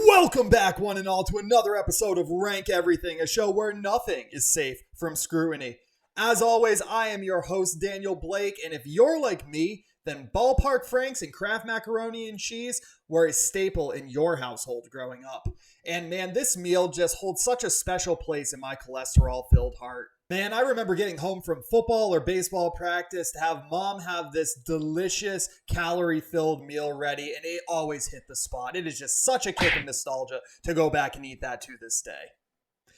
Welcome back, one and all, to another episode of Rank Everything, a show where nothing is safe from scrutiny. As always, I am your host, Daniel Blake, and if you're like me, then ballpark franks and Kraft macaroni and cheese were a staple in your household growing up. And man, this meal just holds such a special place in my cholesterol-filled heart. Man, I remember getting home from football or baseball practice to have mom have this delicious calorie-filled meal ready, and it always hit the spot. It is just such a kick of nostalgia to go back and eat that to this day.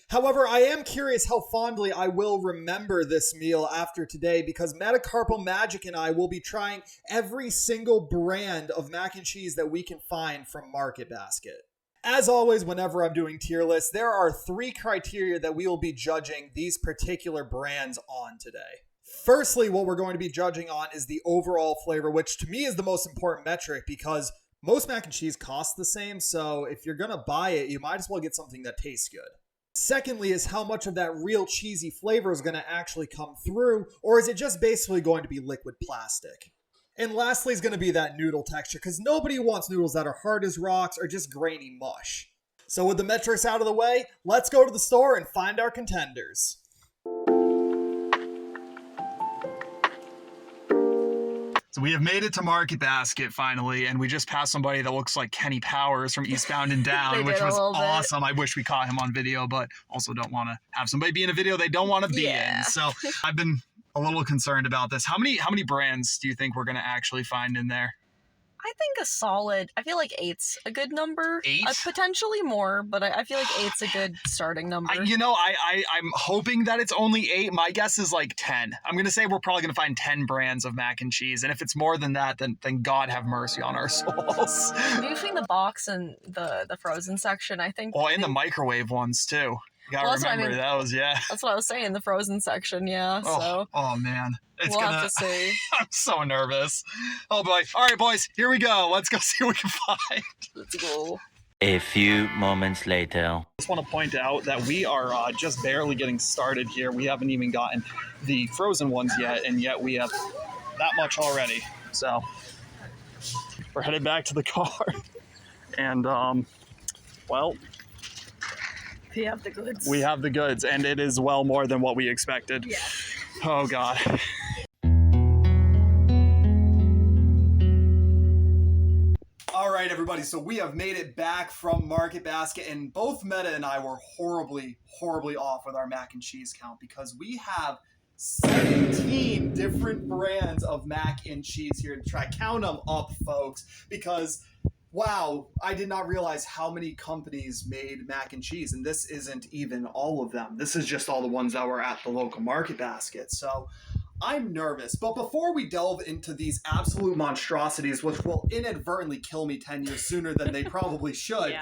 However, I am curious how fondly I will remember this meal after today, because Metacarpal Magic and I will be trying every single brand of mac and cheese that we can find from Market Basket. As always, whenever I'm doing tier lists, there are 3 criteria that we will be judging these particular brands on today. Firstly, what we're going to be judging on is the overall flavor, which to me is the most important metric because most mac and cheese cost the same, so if you're going to buy it, you might as well get something that tastes good. Secondly is how much of that real cheesy flavor is going to actually come through, or is it just basically going to be liquid plastic? And lastly is going to be that noodle texture, because nobody wants noodles that are hard as rocks or just grainy mush. So with the metrics out of the way, let's go to the store and find our contenders. So we have made it to Market Basket finally, and we just passed somebody that looks like Kenny Powers from Eastbound and Down, which was awesome. I wish we caught him on video, but also don't want to have somebody be in a video they don't want to be in. So I've been a little concerned about this. How many brands do you think we're going to actually find in there? I think a solid, I feel like 8's a good number. 8? Potentially more, but I feel like 8's a good starting number. I'm hoping that it's only 8. My guess is like 10. I'm going to say we're probably going to find 10 brands of mac and cheese. And if it's more than that, then God have mercy on our souls. Between the box and the frozen section, I think. Well, and the microwave ones too. You gotta remember those, yeah. That's what I was saying, the frozen section, yeah. Oh man. We'll have to see. I'm so nervous. Oh boy. All right, boys, here we go. Let's go see what we can find. Let's go. A few moments later. I just want to point out that we are just barely getting started here. We haven't even gotten the frozen ones yet, and yet we have that much already. So we're headed back to the car. And, well... We have the goods. We have the goods, and it is well more than what we expected. Yeah. Oh, God. All right, everybody, so we have made it back from Market Basket, and both Meta and I were horribly off with our mac and cheese count because we have 17 different brands of mac and cheese here to try. Count them up, folks, because... wow, I did not realize how many companies made mac and cheese, and this isn't even all of them. This is just all the ones that were at the local Market Basket. So I'm nervous. But before we delve into these absolute monstrosities, which will inadvertently kill me 10 years sooner than they probably should,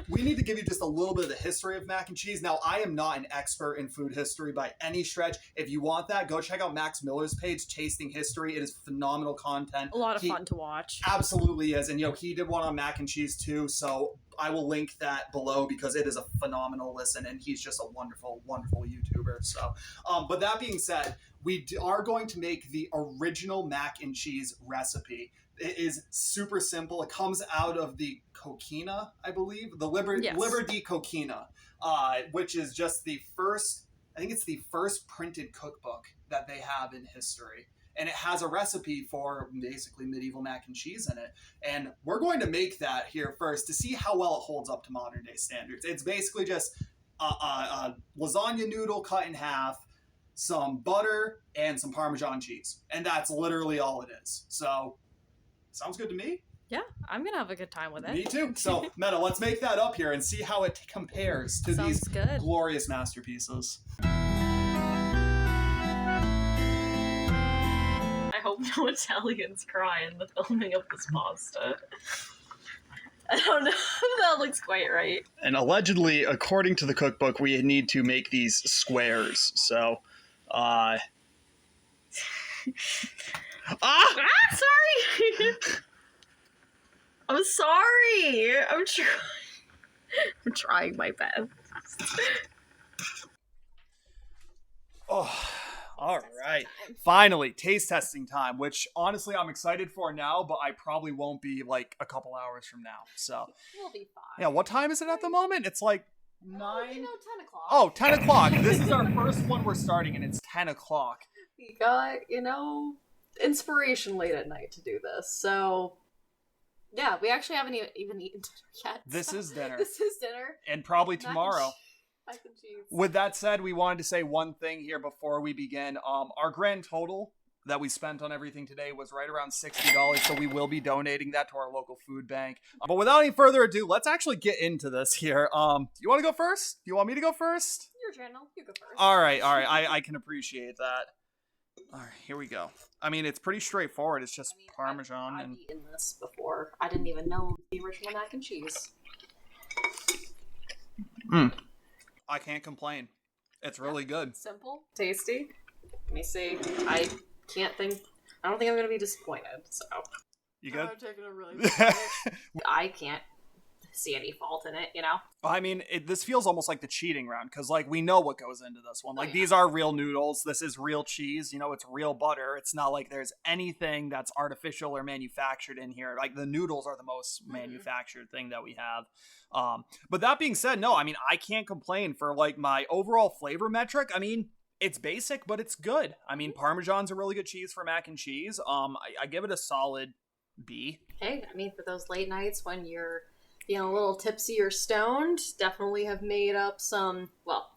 we need to give you just a little bit of the history of mac and cheese. Now, I am not an expert in food history by any stretch. If you want that, go check out Max Miller's page, Tasting History. It is phenomenal content. A lot of fun to watch. Absolutely is. And, he did one on mac and cheese, too. So I will link that below because it is a phenomenal listen, and he's just a wonderful, wonderful YouTuber. So, but that being said, we are going to make the original mac and cheese recipe. It is super simple. It comes out of the Coquina, I believe, the Liber di Coquina, which is just the first, I think it's the first printed cookbook that they have in history. And it has a recipe for basically medieval mac and cheese in it. And we're going to make that here first to see how well it holds up to modern day standards. It's basically just a lasagna noodle cut in half, some butter, and some Parmesan cheese. And that's literally all it is. So, sounds good to me. Yeah, I'm going to have a good time with it. Me too. So, Meta, let's make that up here and see how it compares to these glorious masterpieces. I hope no Italians cry in the filming of this pasta. I don't know if that looks quite right. And allegedly, according to the cookbook, we need to make these squares. So, sorry! I'm sorry! I'm trying my best. Oh, All right. Time. Finally, taste testing time, which honestly I'm excited for now, but I probably won't be like a couple hours from now. So, We'll be fine. yeah, what time is it at the moment? It's like 9. 10 o'clock. Oh, 10 o'clock. This is our first one we're starting, and it's 10 o'clock. We got, inspiration late at night to do this. So, yeah, we actually haven't even eaten dinner yet. This is dinner. This is dinner. And probably tomorrow. Mac and cheese. With that said, we wanted to say one thing here before we begin. Our grand total that we spent on everything today was right around $60, so we will be donating that to our local food bank. But without any further ado, let's actually get into this here. Do you want to go first? Do you want me to go first? Your channel. You go first. All right. I can appreciate that. All right, here we go. I mean, it's pretty straightforward. It's just Parmesan. I've eaten this before. I didn't even know the original mac and cheese. I can't complain. It's really good. Simple. Tasty. Let me see. I don't think I'm going to be disappointed, so. You good? I'm taking a really good bite. I can't see any fault in it, I mean, this feels almost like the cheating round, because, we know what goes into this one. These are real noodles. This is real cheese. It's real butter. It's not like there's anything that's artificial or manufactured in here. The noodles are the most manufactured thing that we have. But that being said, no, I mean, I can't complain for, my overall flavor metric. I mean, it's basic, but it's good. I mean, Parmesan's a really good cheese for mac and cheese. I give it a solid B. Hey, I mean, for those late nights when you're feeling a little tipsy or stoned, definitely have made up some,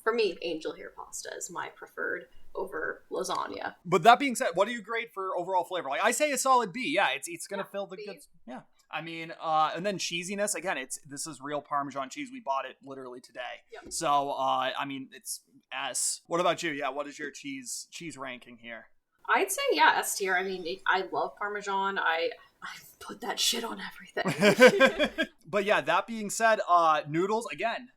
for me, angel hair pasta is my preferred over lasagna. But that being said, what do you grade for overall flavor? I say a solid B. Yeah, it's gonna fill the good. Yeah. I mean, and then cheesiness, again, this is real Parmesan cheese. We bought it literally today. Yep. So, I mean, it's S. What about you? Yeah, what is your cheese ranking here? I'd say, yeah, S tier. I mean, I love Parmesan. I put that shit on everything. But yeah, that being said, noodles, again,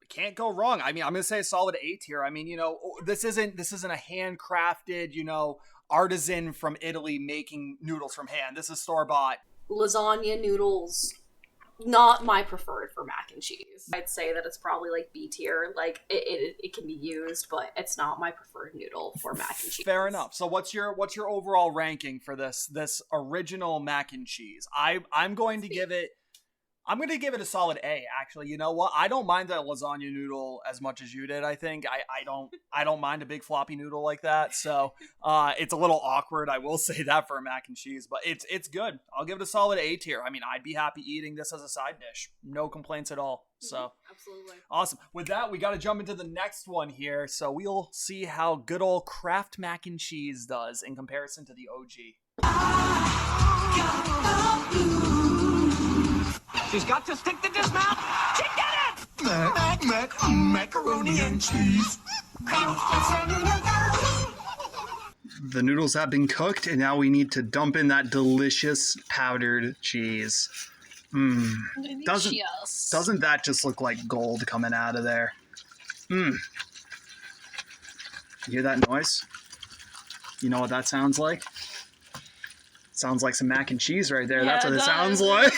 can't go wrong. I mean, I'm going to say a solid A tier. I mean, this isn't a handcrafted, artisan from Italy making noodles from hand. This is store-bought. Lasagna noodles, not my preferred for mac and cheese. I'd say that it's probably B tier. It can be used, but it's not my preferred noodle for mac and cheese. Fair enough. So what's your overall ranking for this original mac and cheese? I'm going to give it a solid A, actually. You know what? I don't mind that lasagna noodle as much as you did, I think. I don't mind a big floppy noodle like that. So it's a little awkward, I will say that, for a mac and cheese. But it's good. I'll give it a solid A tier. I mean, I'd be happy eating this as a side dish. No complaints at all. So absolutely. Awesome. With that, we got to jump into the next one here. So we'll see how good old Kraft mac and cheese does in comparison to the OG. She's got to stick to dismount. She did it! Macaroni and cheese. The noodles have been cooked, and now we need to dump in that delicious powdered cheese. Doesn't that just look like gold coming out of there? You hear that noise? You know what that sounds like? Sounds like some mac and cheese right there. Yeah, that's what it sounds like.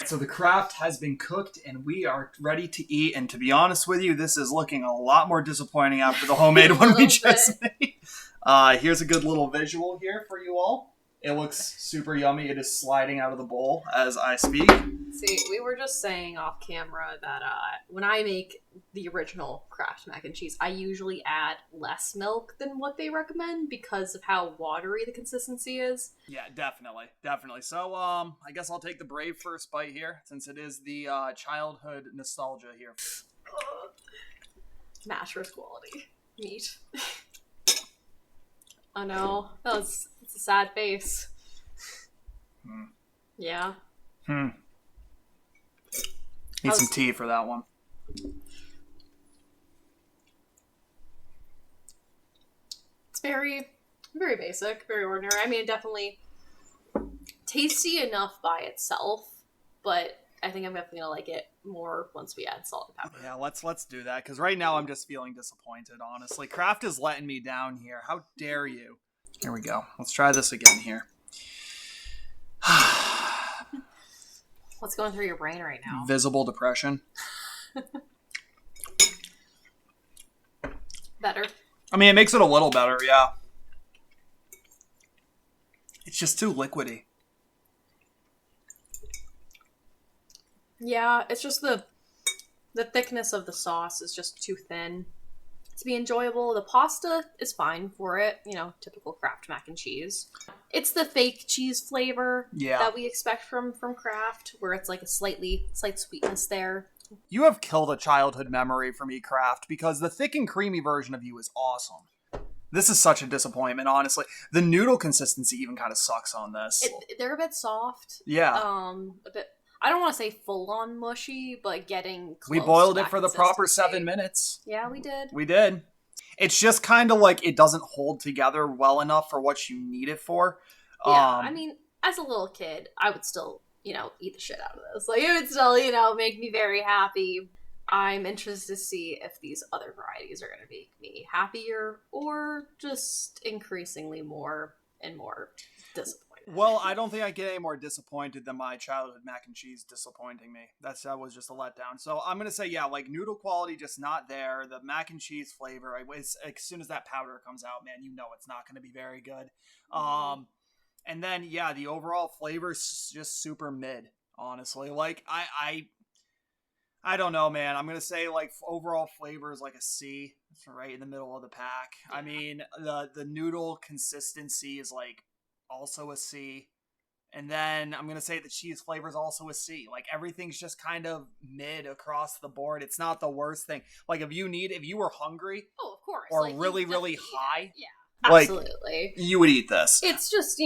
So the Kraft has been cooked and we are ready to eat. And to be honest with you, this is looking a lot more disappointing after the homemade one we just made. Here's a good little visual here for you all. It looks super yummy. It is sliding out of the bowl as I speak. See, we were just saying off camera that when I make the original Kraft mac and cheese, I usually add less milk than what they recommend because of how watery the consistency is. Yeah, definitely. So, I guess I'll take the brave first bite here, since it is the childhood nostalgia here. Mattress quality meat. Oh no, it's a sad face. Yeah. Need some tea for that one. It's very, very basic, very ordinary. I mean, definitely tasty enough by itself, but I think I'm definitely gonna like it more once we add salt and pepper. Yeah, let's do that, because right now I'm just feeling disappointed, honestly. Kraft is letting me down here. How dare you? Here we go. Let's try this again here. What's going through your brain right now? Visible depression. Better. I mean, it makes it a little better, yeah. It's just too liquidy. Yeah, it's just the thickness of the sauce is just too thin to be enjoyable. The pasta is fine for it, typical Kraft mac and cheese. It's the fake cheese flavor that we expect from Kraft, where it's like a slight sweetness there. You have killed a childhood memory for me, Kraft, because the thick and creamy version of you is awesome. This is such a disappointment, honestly. The noodle consistency even kind of sucks on this. They're a bit soft. Yeah. A bit. I don't want to say full on mushy, but getting close. We boiled it for the proper 7 minutes. Yeah, we did. We did. It's just kind of like it doesn't hold together well enough for what you need it for. Yeah, I mean, as a little kid, I would still, eat the shit out of this. Like, it would still, make me very happy. I'm interested to see if these other varieties are going to make me happier or just increasingly more and more disappointed. Well, I don't think I get any more disappointed than my childhood mac and cheese disappointing me. That was just a letdown. So I'm going to say, noodle quality just not there. The mac and cheese flavor, as soon as that powder comes out, man, it's not going to be very good. And then, the overall flavor is just super mid, honestly. Like, I don't know, man. I'm going to say, like, overall flavor is like a C. It's right in the middle of the pack. Yeah. I mean, the noodle consistency is, like, also a C. And then I'm going to say the cheese flavor is also a C. Like, everything's just kind of mid across the board. It's not the worst thing. Like, if you were hungry. Oh, of course. Or like, really, really high. Yeah, absolutely. Like, you would eat this. It's just,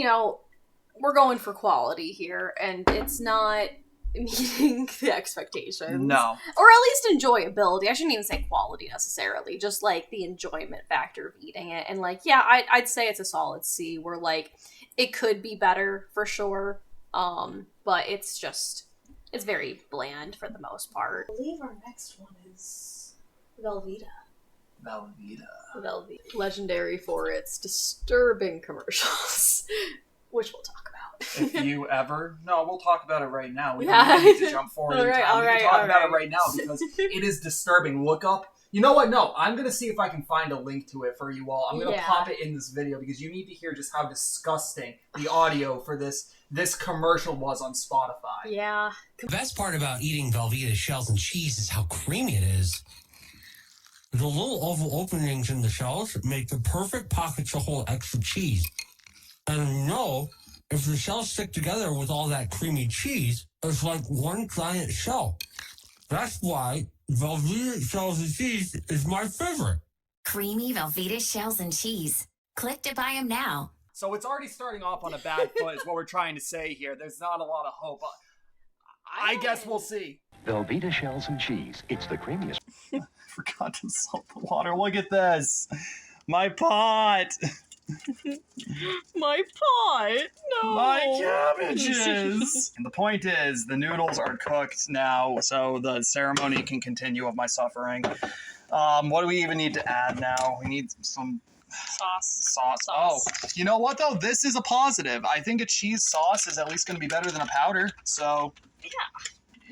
we're going for quality here. And it's not meeting the expectations. No. Or at least enjoyability. I shouldn't even say quality necessarily. Just, like, the enjoyment factor of eating it. And, like, I'd say it's a solid C. Where, like, it could be better for sure. But it's very bland for the most part. I believe our next one is Velveeta. Legendary for its disturbing commercials, which we'll talk about. If you ever... No, we'll talk about it right now. We don't need to jump forward in time. We can talk about it right now because it is disturbing. Look up... You know what? No, I'm going to see if I can find a link to it for you all. I'm going to pop it in this video because you need to hear just how disgusting the audio for this commercial was on Spotify. Yeah. The best part about eating Velveeta shells and cheese is how creamy it is. The little oval openings in the shells make the perfect pockets to hold extra cheese. And if the shells stick together with all that creamy cheese, it's like one giant shell. That's why Velveeta shells and cheese is my favorite. Creamy Velveeta shells and cheese. Click to buy them now. So it's already starting off on a bad foot is what we're trying to say here. There's not a lot of hope. I guess we'll see. Velveeta shells and cheese. It's the creamiest. I forgot to salt the water. Look at this. My pot. My pot. No. My cabbages. And the point is, the noodles are cooked now, so the ceremony can continue of my suffering. What do we even need to add now? We need some sauce. Oh, you know what though? This is a positive. I think a cheese sauce is at least going to be better than a powder. So yeah.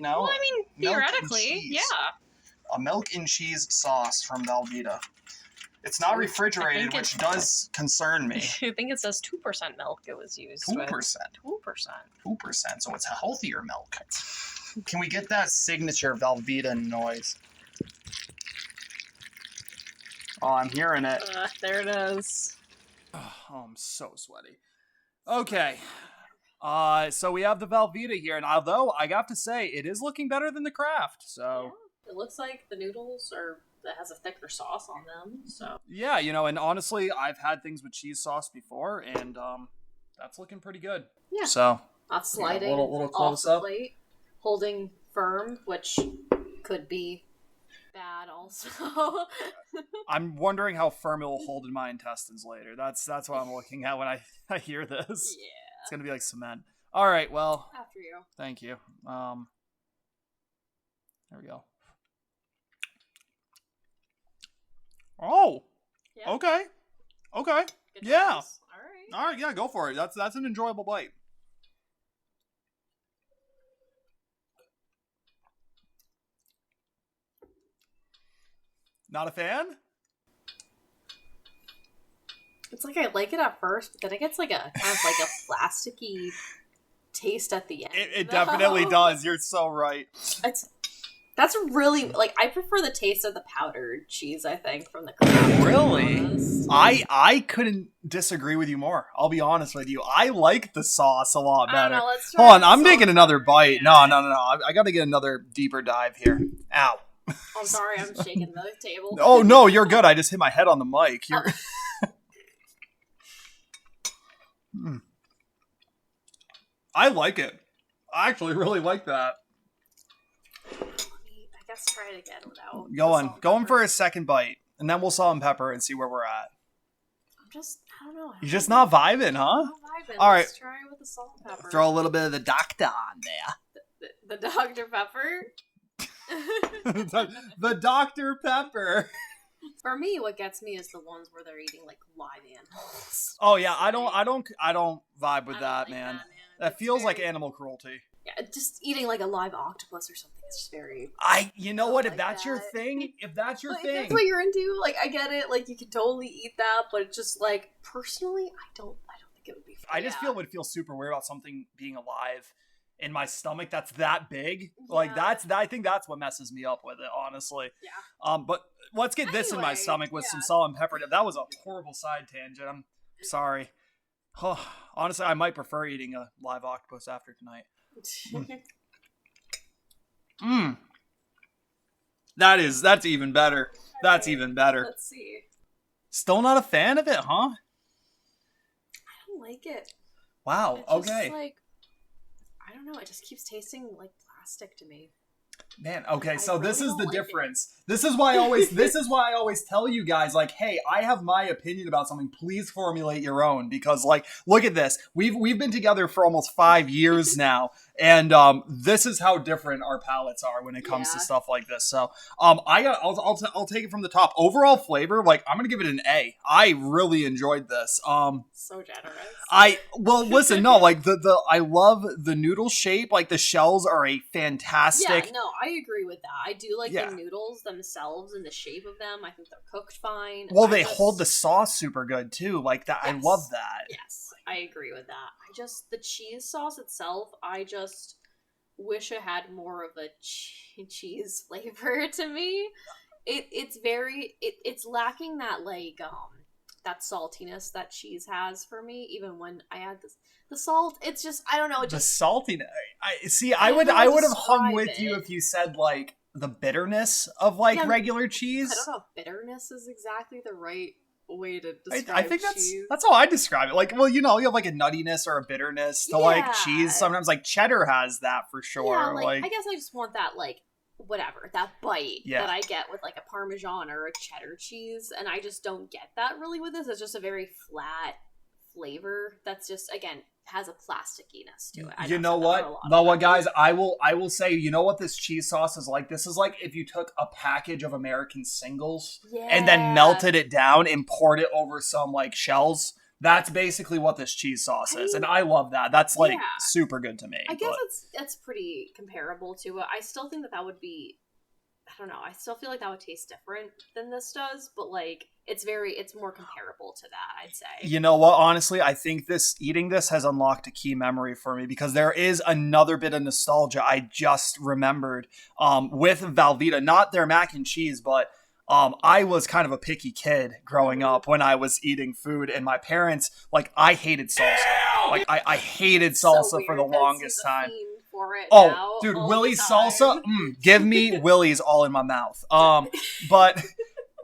Well, I mean, theoretically, yeah. A milk and cheese sauce from Velveeta. It's not refrigerated, which does concern me. I think it says 2% milk it was used 2%. with. 2%. So it's a healthier milk. Can we get that signature Velveeta noise? Oh, I'm hearing it. There it is. Oh, I'm so sweaty. Okay. So we have the Velveeta here, and although I have to say, it is looking better than the Kraft, so... Yeah, it looks like the noodles that has a thicker sauce on them, so... Yeah, and honestly, I've had things with cheese sauce before, and that's looking pretty good. Yeah. So... Not sliding little close up. Plate, holding firm, which could be bad also. I'm wondering how firm it will hold in my intestines later. That's what I'm looking at when I hear this. Yeah. It's gonna be like cement. All right, well. After you. Thank you. There we go. Oh. Yeah. Okay. Good yeah. Choice. All right. Yeah, go for it. That's an enjoyable bite. Not a fan? It's like I like it at first, but then it gets like a kind of like a plasticky taste at the end. It definitely does. You're so right. That's really, like, I prefer the taste of the powdered cheese, I think, from the cream. Really? I couldn't disagree with you more. I'll be honest with you. I like the sauce a lot better. I don't know, let's try Hold on, the I'm sauce. taking another bite. No. I gotta get another deeper dive here. Ow. I'm sorry, I'm shaking the table. Oh, no, you're good. I just hit my head on the mic. You're... I like it. I actually really like that. I guess try it again without. Going for a second bite, and then we'll salt and pepper and see where we're at. I don't know. You're just not vibing, huh? I'm not vibing. All right. Let's try it with the salt and pepper. Throw a little bit of the doctor on there. The Dr. Pepper. The Dr. Pepper. For me, what gets me is the ones where they're eating like live animals. Oh yeah, I don't vibe with I don't that, like man. that. That It's feels like very- animal cruelty. Yeah, just eating like a live octopus or something is just very. You know what? If like that's your that. thing, if that's your Like, thing, that's what you're into. Like, I get it. Like, you can totally eat that, but it's just like personally, I don't think it would be. I just feel it would feel super weird about something being alive in my stomach that's that big. Like Yeah. I think that's what messes me up with it, honestly. Yeah. But let's get this in my Anyway, stomach with yeah. some salt and pepper. That was a horrible side tangent. I'm sorry. Honestly, I might prefer eating a live octopus after tonight. That's even better. That's even better. Let's see. Still not a fan of it, huh? I don't like it. Wow. It just, Okay. like, I don't know. It just keeps tasting like plastic to me. Man, okay, I so really this is don't the like it. difference. This is why I always tell you guys, like, hey, I have my opinion about something. Please formulate your own, because, like, look at this. We've been together for almost 5 years now, and this is how different our palates are when it comes to Yeah. stuff like this. So, I'll take it from the top. Overall flavor, like, I'm gonna give it an A. I really enjoyed this. So generous. Listen, no, like I love the noodle shape. Like the shells are a fantastic. Yeah, no, I agree with that. I do like Yeah. the noodles themselves and the shape of them. I think they're cooked fine. Well, they hold the sauce super good too. Like that, I Yes. love that. Yes, I agree with that. The cheese sauce itself, I just wish it had more of a cheese flavor to me. It's lacking that that saltiness that cheese has for me. Even when I add the salt, it's just, I don't know. It The just saltiness. I don't know I how to would have hung describe with you it. if you said like the bitterness of like Yeah, regular cheese. I don't know if bitterness is exactly the right way to I describe think cheese. that's how I describe it. Like, well, you have like a nuttiness or a bitterness to like Yeah. cheese. Sometimes like cheddar has that for sure. Yeah, like I guess I just want that whatever, that bite Yeah. that I get with like a Parmesan or a cheddar cheese, and I just don't get that really with this. It's just a very flat flavor that's just, again, has a plasticiness to it. I You know know what? a lot No, of what, that. guys? I will say. You know what this cheese sauce is like? This is like if you took a package of American Singles and then Yeah. melted it down and poured it over some like shells. That's basically what this cheese sauce is, and I love that. That's like Yeah. super good to me. I guess but- that's pretty comparable to it. I still think that would be, I don't know, I still feel like that would taste different than this does, but like it's more comparable to that, I'd say. You know what? Honestly, I think eating this has unlocked a key memory for me, because there is another bit of nostalgia I just remembered with Velveeta. Not their mac and cheese, but I was kind of a picky kid growing up when I was eating food, and my parents, like, I hated salsa. Like, I hated salsa for the weird. That's longest the time. theme for it Oh, now, dude, all the Willie's time. salsa, give me Willie's all in my mouth. But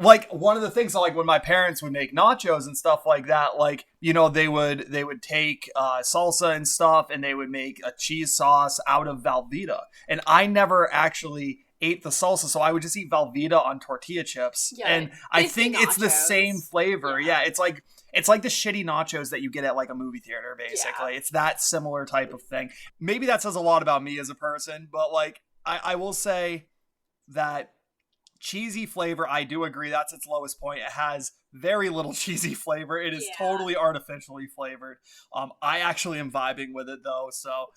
like one of the things, like when my parents would make nachos and stuff like that, like, they would take salsa and stuff, and they would make a cheese sauce out of Velveeta, and I never actually ate the salsa, so I would just eat Velveeta on tortilla chips. Yeah, And I basically think it's the nachos. same flavor. Yeah. Yeah, it's like the shitty nachos that you get at like a movie theater, basically. Yeah. It's that similar type of thing. Maybe that says a lot about me as a person, but like I will say that cheesy flavor, I do agree that's its lowest point. It has very little cheesy flavor. It is Yeah. totally artificially flavored. I actually am vibing with it though, so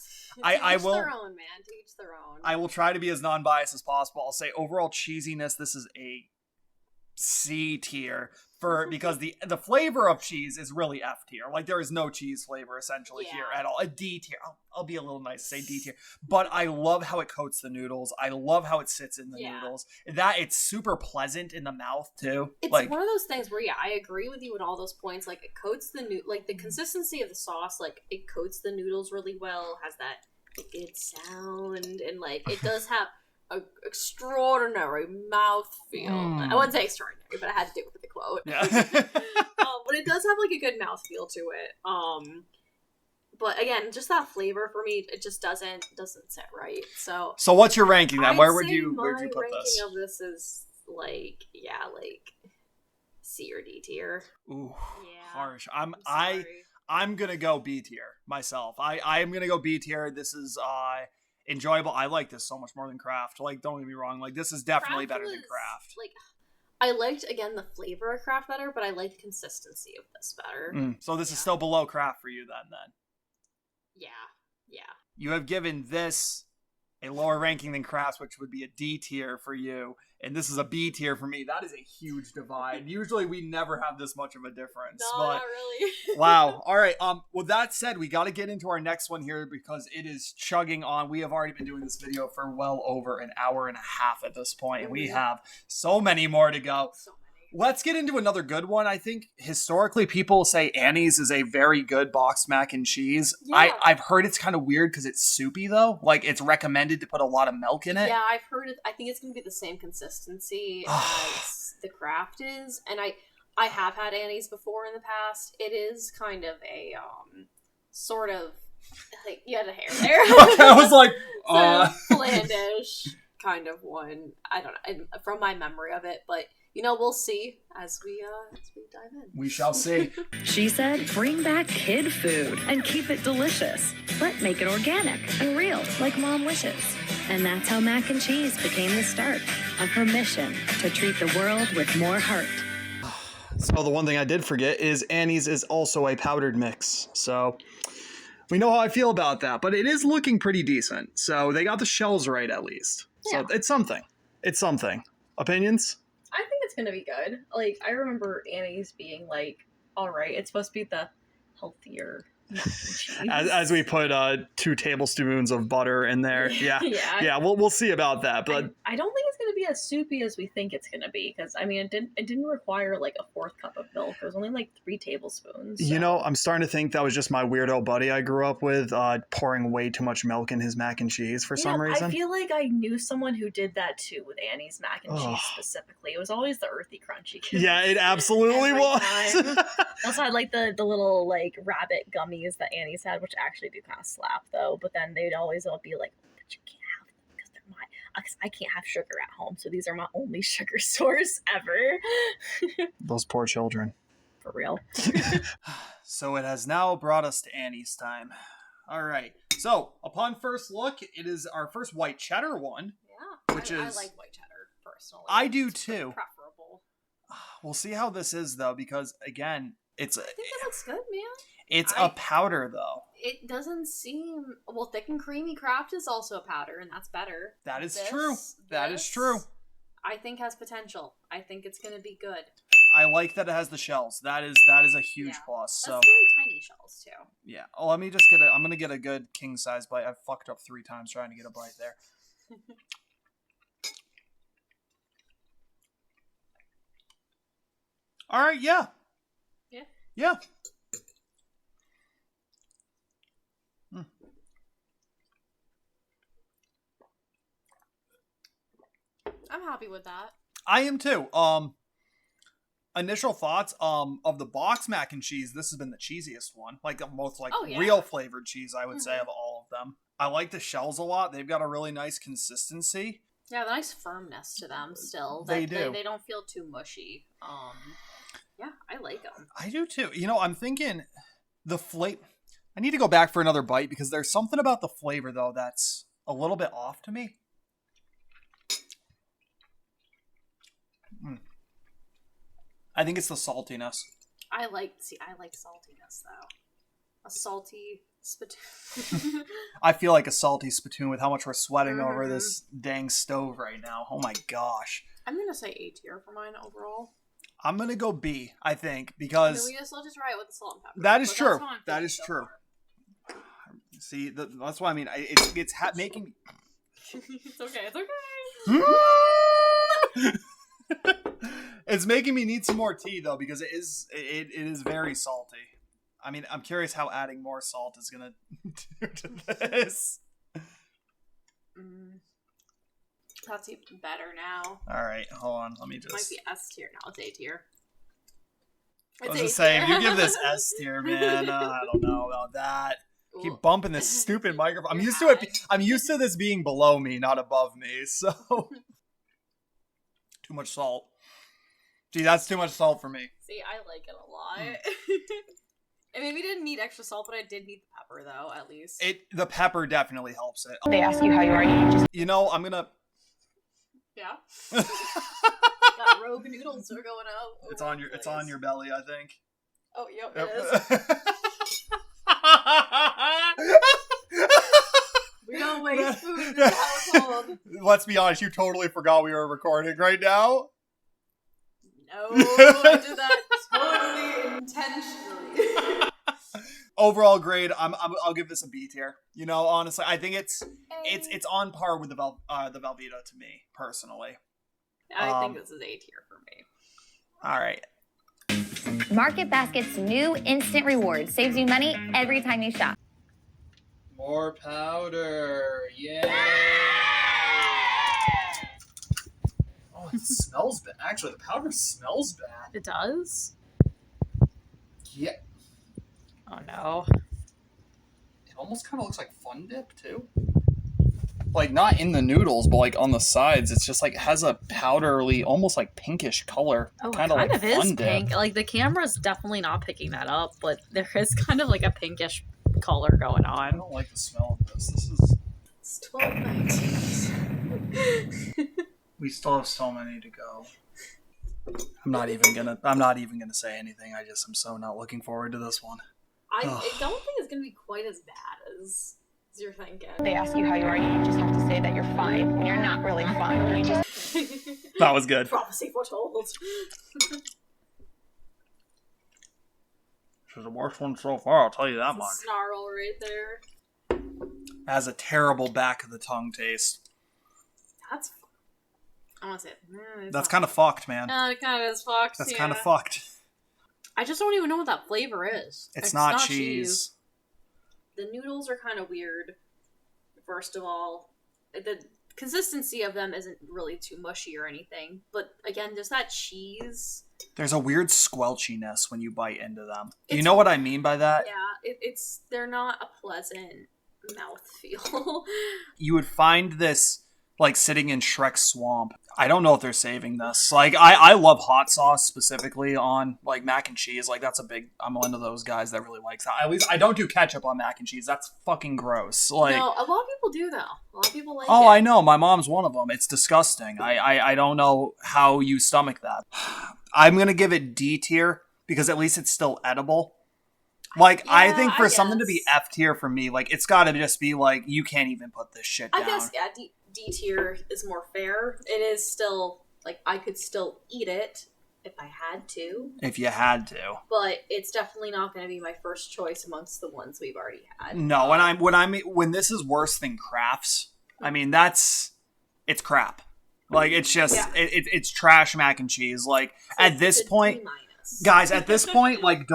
I To each will- their own, man. To each their own. I will try to be as non-biased as possible. I'll say overall cheesiness, this is a C tier because the flavor of cheese is really F tier. Like there is no cheese flavor essentially here at all. A D tier. I'll be a little nice, say D tier. But I love how it coats the noodles. I love how it sits in the noodles. That it's super pleasant in the mouth too. It's like one of those things where I agree with you at all those points. Like it coats the like the consistency of the sauce. Like it coats the noodles really well. Has that good sound and like it does have an extraordinary mouthfeel. I wouldn't say extraordinary, but I had to do it with the quote. Yeah. But it does have like a good mouthfeel to it. But again, just that flavor for me, it just doesn't sit right. So what's your ranking then? Where would you my put this? ranking of this is like C or D tier. Ooh, Yeah, harsh. I'm I'm gonna go B tier myself. I am gonna go B tier. This is enjoyable. I like this so much more than Kraft. Like, don't get me wrong. Like, this is definitely better than Kraft. Like, I liked again the flavor of Kraft better, but I like the consistency of this better. So this is still below Kraft for you then. Yeah. You have given this a lower ranking than Kraft, which would be a D tier for you, and this is a B tier for me. That is a huge divide. Usually we never have this much of a difference. No, not really. Wow. All right. With that said, we got to get into our next one here because it is chugging on. We have already been doing this video for well over an hour and a half at this point, and we have so many more to go. Let's get into another good one. I think historically people say Annie's is a very good boxed mac and cheese. Yeah. I've heard it's kind of weird because it's soupy though. Like it's recommended to put a lot of milk in it. Yeah, I've heard it. I think it's going to be the same consistency as the Kraft is. And I have had Annie's before in the past. It is kind of a sort of like you had a hair there. I was like, blandish kind of one. I don't know from my memory of it, but we'll see as we dive in. We shall see. She said, bring back kid food and keep it delicious, but make it organic and real, like Mom wishes. And that's how mac and cheese became the start of her mission to treat the world with more heart. So the one thing I did forget is Annie's is also a powdered mix. So we know how I feel about that, but it is looking pretty decent. So they got the shells right at least. Yeah. So it's something. It's something. Opinions? I think it's gonna be good. Like, I remember Annie's being like, all right, it's supposed to be the healthier mac and cheese. As we put 2 tablespoons of butter in there. Yeah. Yeah, we'll see about that. But I don't think it's gonna be as soupy as we think it's gonna be, because I mean it didn't require like a 4th cup of milk. It was only like 3 tablespoons. So. I'm starting to think that was just my weirdo buddy I grew up with pouring way too much milk in his mac and cheese for some reason. I feel like I knew someone who did that too with Annie's mac and cheese specifically. It was always the earthy crunchy. Yeah, it absolutely was. Also had like the little like rabbit gummies that Annie's had, which actually do kind of slap though. But then they'd always all be like, but you can't have them because they're because I can't have sugar at home, so these are my only sugar source ever. Those poor children. For real. So it has now brought us to Annie's time. All right. So upon first look, it is our first white cheddar one. Yeah, which I is like white cheddar personally. I do too. Preferable. We'll see how this is though, because again, I think that looks good, man. It's a powder though. It doesn't seem thick and creamy Kraft is also a powder, and that's better. That is true. That is true. I think has potential. I think it's gonna be good. I like that it has the shells. That is a huge plus. So that's very tiny shells too. Yeah. Oh, let me just I'm gonna get a good king size bite. I've fucked up 3 times trying to get a bite there. All right. Yeah. Yeah. I'm happy with that. I am too. Initial thoughts of the box mac and cheese. This has been the cheesiest one, like the most real flavored cheese I would say of all of them. I like the shells a lot. They've got a really nice consistency. Yeah, the nice firmness to them. Still, they do. They don't feel too mushy. Yeah, I like them. I do too. I'm thinking the flavor. I need to go back for another bite because there's something about the flavor though that's a little bit off to me. I think it's the saltiness. I like saltiness though. A salty spittoon. I feel like a salty spittoon with how much we're sweating over this dang stove right now. Oh my gosh. I'm gonna say A tier for mine overall. I'm gonna go B, I think, I because mean, I'll just write with the salt and pepper. that is but true. that's how I'm That feeling is so true. far. See, that's what I mean. It's making me. It's okay. It's okay. It's making me need some more tea though, because it is very salty. I mean, I'm curious how adding more salt is gonna do to this. That's even better now. All right, hold on. Let me It just. might be S tier now. It's A tier. I was just saying, if you give this S tier, man, I don't know about that. Keep bumping this stupid microphone. I'm used to it. I'm used to this being below me, not above me. So, too much salt. Gee, that's too much salt for me. See, I like it a lot. I mean, we didn't need extra salt, but I did need the pepper, though, at least. The pepper definitely helps it. They ask you how you are, you just... You know, I'm gonna. Yeah. Got rogue noodles are going out. It's on your belly, I think. Oh, yep, it is. We don't waste food in this household. Let's be honest, you totally forgot we were recording right now. No, I did that totally intentionally. Overall grade, I'll give this a B tier. You know, honestly, I think it's on par with the Velveeta to me personally. I think this is A tier for me. All right. Market Basket's new instant reward saves you money every time you shop. More powder, yay! Oh, it smells bad. Actually, the powder smells bad. It does? Yeah. Oh no. It almost kind of looks like Fun Dip too. Like not in the noodles, but like on the sides, it's just like has a powdery, almost like pinkish color. Oh, kind it of like is Fun Dip. pink. Like the camera's definitely not picking that up, but there is kind of like a pinkish color going I on. don't like the smell of this. This is. It's 12:19. We still have so many to go. I'm not even gonna say anything. I'm so not looking forward to this one. I don't think it's gonna be quite as bad as you're thinking. They ask you how you are, you just have to say that you're fine when you're not really fine. You just... That was good. Prophecy foretold. This is the worst one so far, I'll tell you that much. Snarl right there. Has a terrible back of the tongue taste. That's. I want to say it. That's kind of fucked, man. It kind of is fucked. That's yeah. kind of fucked. I just don't even know what that flavor is. It's not cheese. The noodles are kind of weird. First of all, the consistency of them isn't really too mushy or anything. But again, just that cheese. There's a weird squelchiness when you bite into them. You know what I mean by that? Yeah, they're not a pleasant mouthfeel. You would find this like sitting in Shrek's swamp. I don't know if they're saving this. Like I love hot sauce specifically on like mac and cheese. Like I'm one of those guys that really likes that. At least I don't do ketchup on mac and cheese. That's fucking gross. Like No, a lot of people do though. A lot of people like it. Oh, I know. My mom's one of them. It's disgusting. I don't know how you stomach that. I'm going to give it D tier because at least it's still edible. Like, yeah, I think for something to be F tier for me, like, it's got to just be like, you can't even put this shit down. I guess, yeah, D tier is more fair. It is still, like, I could still eat it if I had to. If you had to. But it's definitely not going to be my first choice amongst the ones we've already had. No, when this is worse than Kraft's, I mean, it's crap. Like, it's just, it's trash mac and cheese. Like, at this point, guys, at this point, like,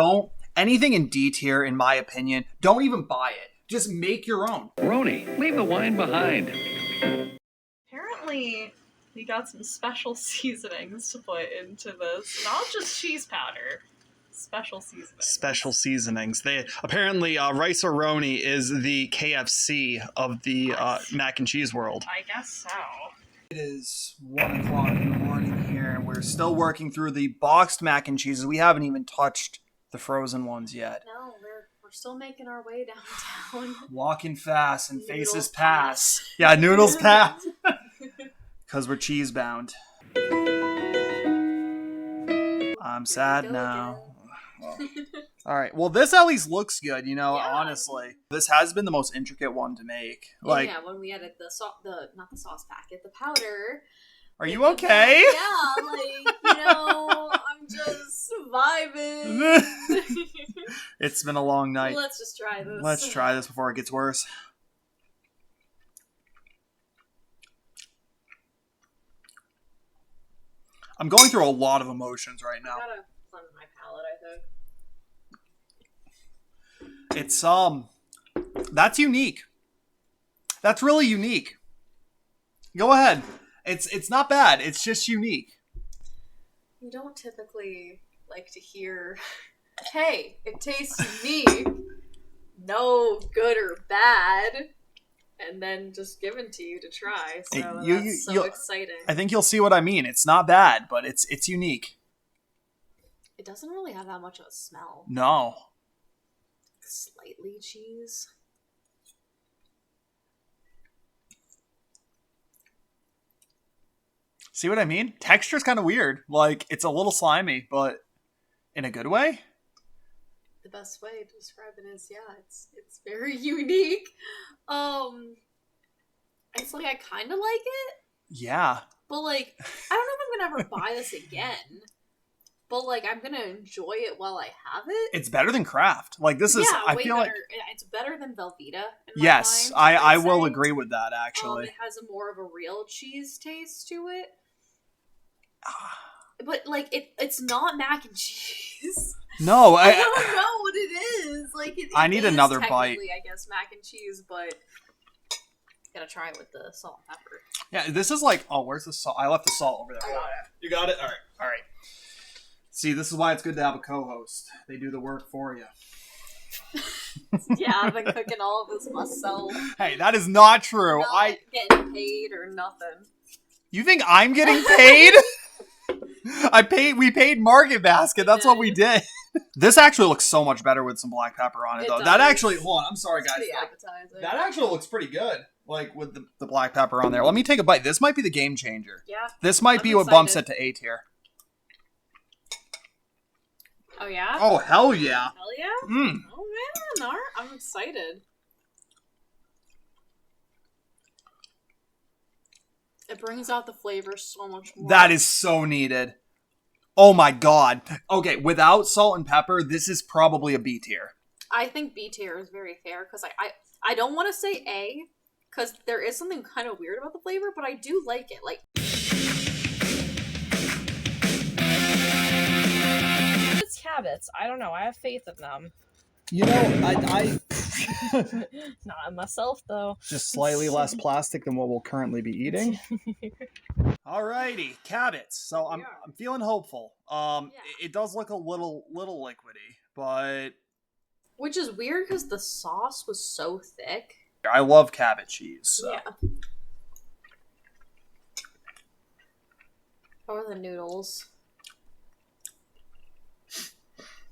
anything in D tier, in my opinion, don't even buy it. Just make your own. Roni, leave the wine behind. Apparently, we got some special seasonings to put into this. Not just cheese powder. Special seasonings. Special seasonings. They apparently Rice-A-Roni is the KFC of the mac and cheese world. I guess so. It is 1 o'clock in the morning here, and we're still working through the boxed mac and cheeses. We haven't even touched the frozen ones yet. No, we're still making our way downtown. Walking fast and Noodles faces pass. Yeah, noodles pass. Because we're cheese bound. I'm sad now. Well, all right. Well, this at least looks good, honestly. This has been the most intricate one to make. Like, yeah, when we added not the sauce packet, the powder. Are you okay? Yeah, like, I'm just vibing. It's been a long night. Let's just try this. Let's try this before it gets worse. I'm going through a lot of emotions right now. I gotta cleanse my palate, I think. It's that's unique. That's really unique. Go ahead. It's not bad. It's just unique. You don't typically like to hear, hey, it tastes unique, no good or bad, and then just given to you to try. So that's so exciting. I think you'll see what I mean. It's not bad, but it's unique. It doesn't really have that much of a smell. No. Slightly cheese. See what I mean? Texture's kind of weird. Like, it's a little slimy, but in a good way. The best way to describe it is, yeah, it's very unique. It's like I kind of like it. Yeah. But like, I don't know if I'm gonna ever buy this again. But like, I'm gonna enjoy it while I have it. It's better than Kraft. Like, this is. I feel better. like It's better than Velveeta. yes, mind, I will agree with that. Actually, it has a more of a real cheese taste to it. But like, it's not mac and cheese. No, I don't know what it is. Like, I need another bite. I guess mac and cheese, but gotta try it with the salt and pepper. Yeah, this is like. Oh, where's the salt? I left the salt over there. Oh, yeah. You got it. All right. See, this is why it's good to have a co-host. They do the work for you. Yeah, I've been cooking all of this myself. Hey, that is not true. Not getting paid or nothing. You think I'm getting paid? We paid Market Basket. That's what we did. This actually looks so much better with some black pepper on it, though. Does. That actually, hold on, I'm sorry, guys. Appetizing. That actually looks pretty good. Like, with the black pepper on there. Let me take a bite. This might be the game changer. Yeah. This might be what bumps it to A tier. Oh, yeah? Oh, hell yeah. Hell yeah? Oh, man. I'm excited. It brings out the flavor so much more. That is so needed. Oh, my God. Okay, without salt and pepper, this is probably a B tier. I think B tier is very fair, because I don't want to say A, because there is something kind of weird about the flavor, but I do like it. Like, It's habits. I don't know. I have faith in them. You know, I Not in myself, though. just slightly less plastic than what we'll currently be eating. Alrighty, Cabots. So I'm feeling hopeful. It does look a little liquidy, but which is weird because the sauce was so thick. I love Cabot cheese. So. Yeah. How are the noodles?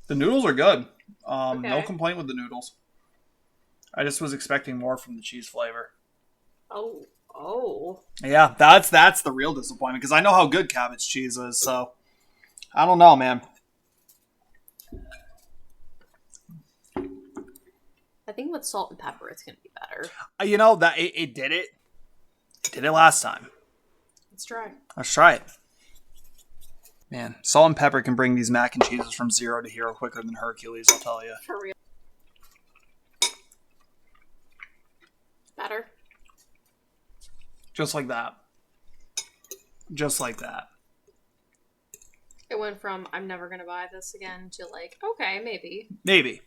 The noodles are good. Okay. No complaint with the noodles. I just was expecting more from the cheese flavor. Oh. Yeah, that's the real disappointment because I know how good Cabot's cheese is. So I don't know, man. I think with salt and pepper, it's gonna be better. You know that it did it. It did it last time. Let's try. Let's try it. Man, salt and pepper can bring these mac and cheeses from 0 to hero quicker than Hercules, I'll tell you. For real. Better. Just like that. Just like that. It went from, I'm never going to buy this again, to like, okay, maybe. Maybe.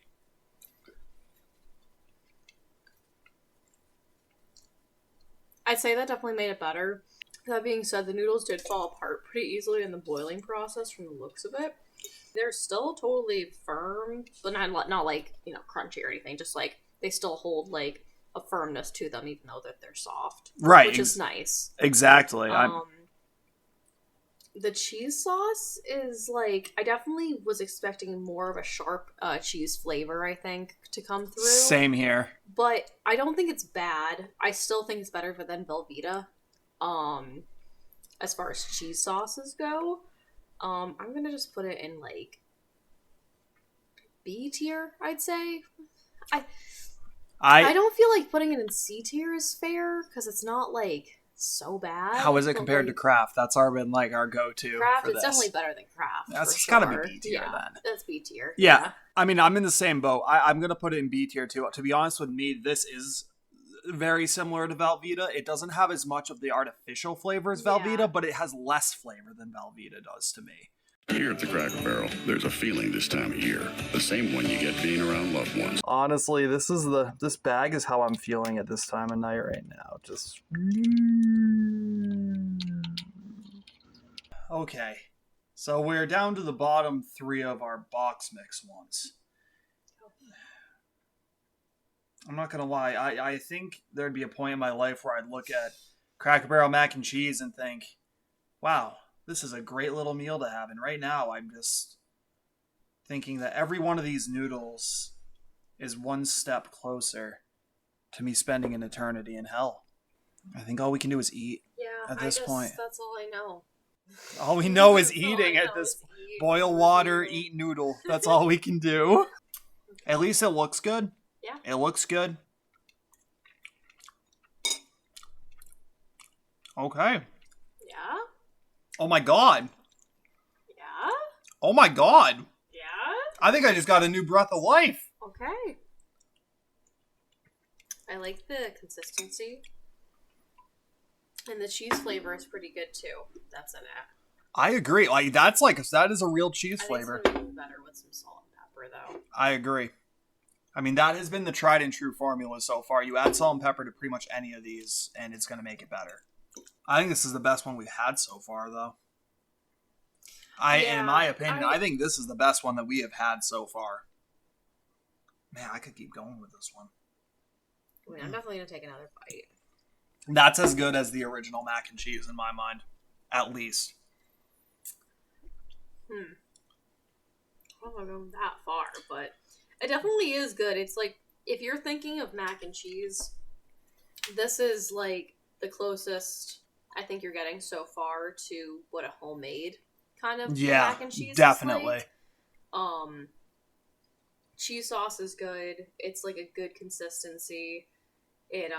I'd say that definitely made it better. That being said, the noodles did fall apart pretty easily in the boiling process from the looks of it. They're still totally firm, but not like, crunchy or anything. Just like, they still hold like a firmness to them, even though that they're soft. Right. Which is nice. Exactly. The cheese sauce is like, I definitely was expecting more of a sharp cheese flavor, I think, to come through. Same here. But I don't think it's bad. I still think it's better than Velveeta. As far as cheese sauces go. I'm gonna just put it in like B tier, I'd say. I don't feel like putting it in C tier is fair, because it's not like so bad. How is it but, compared to like, Kraft? That's our been like our go-to. Craft? for It's this. definitely better than Kraft. That's for gotta sure. be B tier Yeah, then. that's B tier. Yeah. I mean, I'm in the same boat. I'm gonna put it in B tier too. To be honest with me, this is very similar to Velveeta. It doesn't have as much of the artificial flavor as Velveeta, but it has less flavor than Velveeta does to me. Here at the Cracker Barrel, there's a feeling this time of year. The same one you get being around loved ones. Honestly, this bag is how I'm feeling at this time of night right now. Just okay. So we're down to the bottom 3 of our box mix ones. I'm not gonna lie. I think there'd be a point in my life where I'd look at Cracker Barrel mac and cheese and think, wow, this is a great little meal to have. And right now, I'm just thinking that every one of these noodles is one step closer to me spending an eternity in hell. I think all we can do is eat at this point. That's all I know. All we know is eating at this point. Boil water, eat noodle. That's all we can do. At least it looks good. Yeah. It looks good. Okay. Yeah? Oh my god. Yeah? Oh my god. Yeah? I think I just got a new breath of life. Okay. I like the consistency. And the cheese flavor is pretty good too. That's in it. I agree. That is a real cheese flavor. I think it's gonna be better with some salt and pepper though. I agree. I mean, that has been the tried and true formula so far. You add salt and pepper to pretty much any of these, and it's going to make it better. I think this is the best one we've had so far, though. In my opinion, I think this is the best one that we have had so far. Man, I could keep going with this one. I mean, I'm definitely going to take another bite. That's as good as the original mac and cheese in my mind. At least. I don't want to go that far, but it definitely is good. It's like, if you're thinking of mac and cheese, this is like the closest I think you're getting so far to what a homemade kind of mac and cheese definitely. is like. Cheese sauce is good. It's like a good consistency. It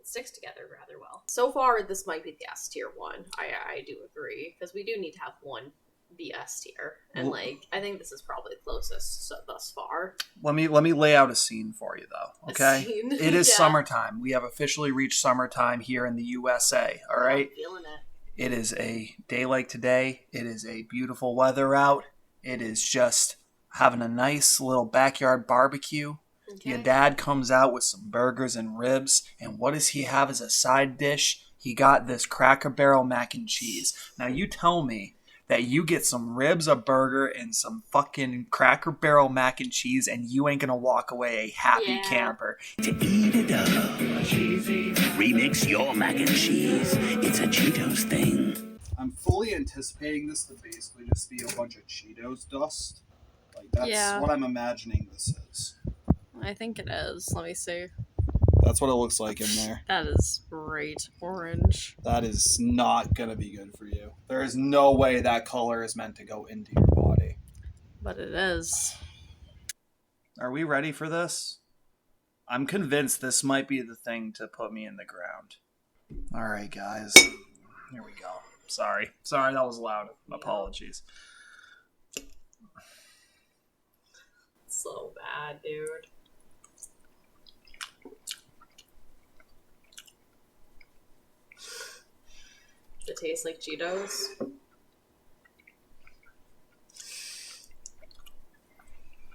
sticks together rather well. So far, this might be the S tier one. I do agree, because we do need to have one be S tier, and I think this is probably the closest thus far. Let me lay out a scene for you though. Okay, it is summertime. We have officially reached summertime here in the USA. All right, I'm feeling it. It is a day like today. It is a beautiful weather out. It is just having a nice little backyard barbecue. Okay. Your dad comes out with some burgers and ribs, and what does he have as a side dish? He got this Cracker Barrel mac and cheese. Now you tell me that you get some ribs, a burger, and some fucking Cracker Barrel mac and cheese, and you ain't gonna walk away a happy camper. To eat it up, cheesy. Remix your mac and cheese. It's a Cheetos thing. I'm fully anticipating this to basically just be a bunch of Cheetos dust. Like, that's what I'm imagining this is. I think it is. Let me see. That's what it looks like in there. That is bright orange. That is not going to be good for you. There is no way that color is meant to go into your body. But it is. Are we ready for this? I'm convinced this might be the thing to put me in the ground. All right, guys. Here we go. Sorry, that was loud. Apologies. So bad, dude. It tastes like Cheetos.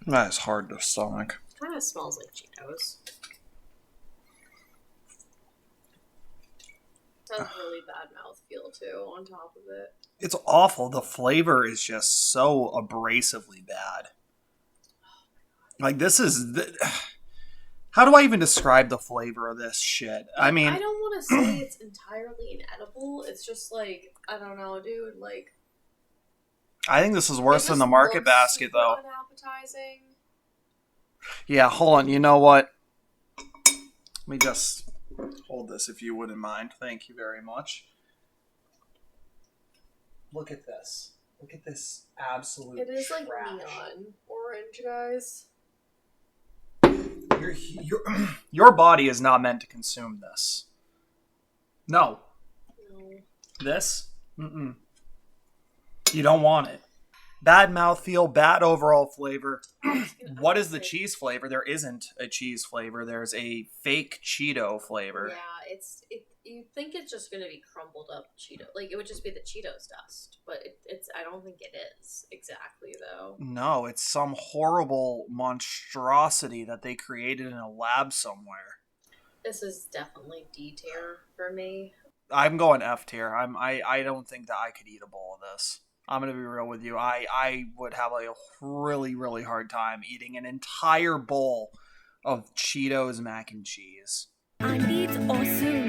That is hard to stomach. Kind of smells like Cheetos. It has really bad mouthfeel too on top of it. It's awful. The flavor is just so abrasively bad. Like, this is... How do I even describe the flavor of this shit? I mean... I don't want to say it's entirely inedible. It's just like, I don't know, dude. Like, I think this is worse than the market basket, though. Unappetizing. Yeah, hold on. You know what? Let me just hold this if you wouldn't mind. Thank you very much. Look at this. Look at this absolute It is like trash. neon orange, guys. Your body is not meant to consume this. No. This? Mm-mm. You don't want it. Bad mouthfeel, bad overall flavor. What is the cheese flavor? There isn't a cheese flavor. There's a fake Cheeto flavor. Yeah, you think it's just gonna be crumbled up Cheeto, like it would just be the Cheetos dust, but it's I don't think it is exactly though. No, it's some horrible monstrosity that they created in a lab somewhere. This is definitely D tier for me. I'm going F tier. I don't think that I could eat a bowl of this. I'm gonna be real with you. I would have a really, really hard time eating an entire bowl of Cheetos mac and cheese. I need awesome.